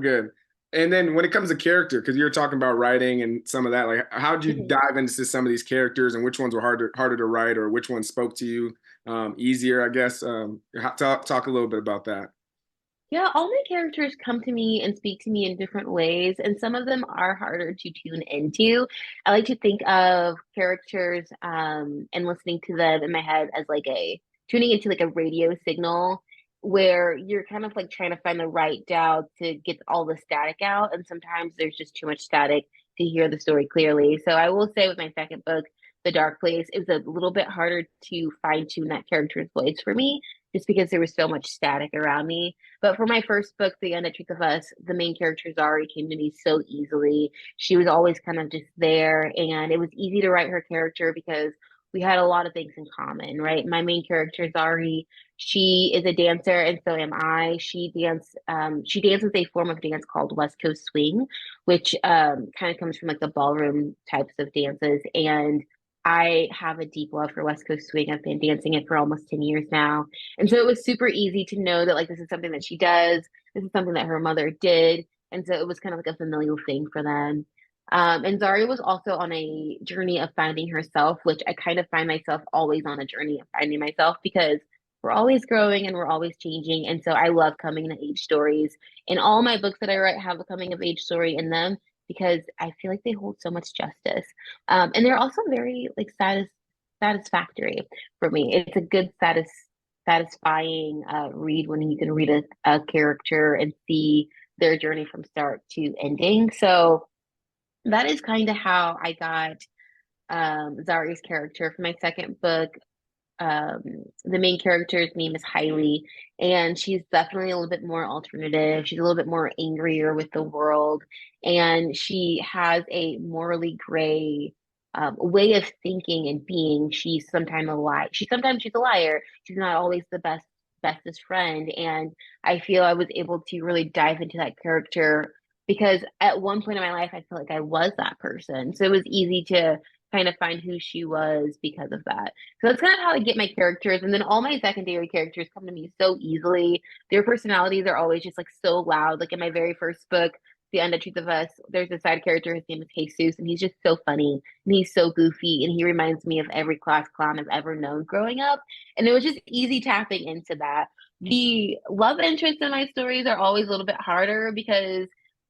Good. And then when it comes to character, because you're talking about writing and some of that, like how'd you Mhm. dive into some of these characters and which ones were harder to write or which ones spoke to you easier, I guess. Talk a little bit about that. Yeah, all my characters come to me and speak to me in different ways, and some of them are harder to tune into. I like to think of characters and listening to them in my head as like a tuning into like a radio signal where you're kind of like trying to find the right dial to get all the static out, and sometimes there's just too much static to hear the story clearly. So I will say with my second book, The Dark Place, it was a little bit harder to fine tune that character's voice for me, just because there was so much static around me. But for my first book, The Undead Truth of Us, the main character Zari came to me so easily. She was always kind of just there, and it was easy to write her character because we had a lot of things in common, right? My main character Zari, she is a dancer, and so am I. She dances a form of dance called West Coast Swing, which kind of comes from like the ballroom types of dances, and I have a deep love for West Coast Swing. I've been dancing it for almost 10 years now. And so it was super easy to know that like this is something that she does. This is something that her mother did. And so it was kind of like a familial thing for them. And Zaria was also on a journey of finding herself, which I kind of find myself always on a journey of finding myself because we're always growing and we're always changing. And so I love coming of age stories. And all my books that I write have a coming of age story in them because I feel like they hold so much justice. And they're also very like satisfactory for me. It's a good satisfying read when you can read a character and see their journey from start to ending. So that is kind of how I got Zari's character for my second book. Um, the main character's name is Hailey, and she's definitely a little bit more alternative. She's a little bit more angrier with the world, and she has a morally gray way of thinking and being. She's sometimes a lie. Sometimes she's a liar. She's not always the bestest friend, and I feel I was able to really dive into that character because at one point in my life, I feel like I was that person. So it was easy to kind of find who she was because of that. So that's kind of how I get my characters. And then all my secondary characters come to me so easily. Their personalities are always just like so loud. Like in my very first book, The Undead Truth of Us, there's a side character. His name is Jesus, and he's just so funny and he's so goofy. And he reminds me of every class clown I've ever known growing up. And it was just easy tapping into that. The love interests in my stories are always a little bit harder because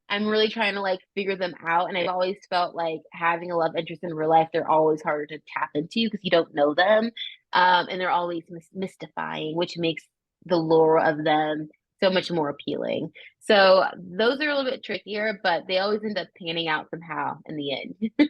I'm really trying to like figure them out. And I've always felt like having a love interest in real life, they're always harder to tap into because you don't know them. And they're always mystifying, which makes the lore of them so much more appealing. So those are a little bit trickier, but they always end up panning out somehow in the end.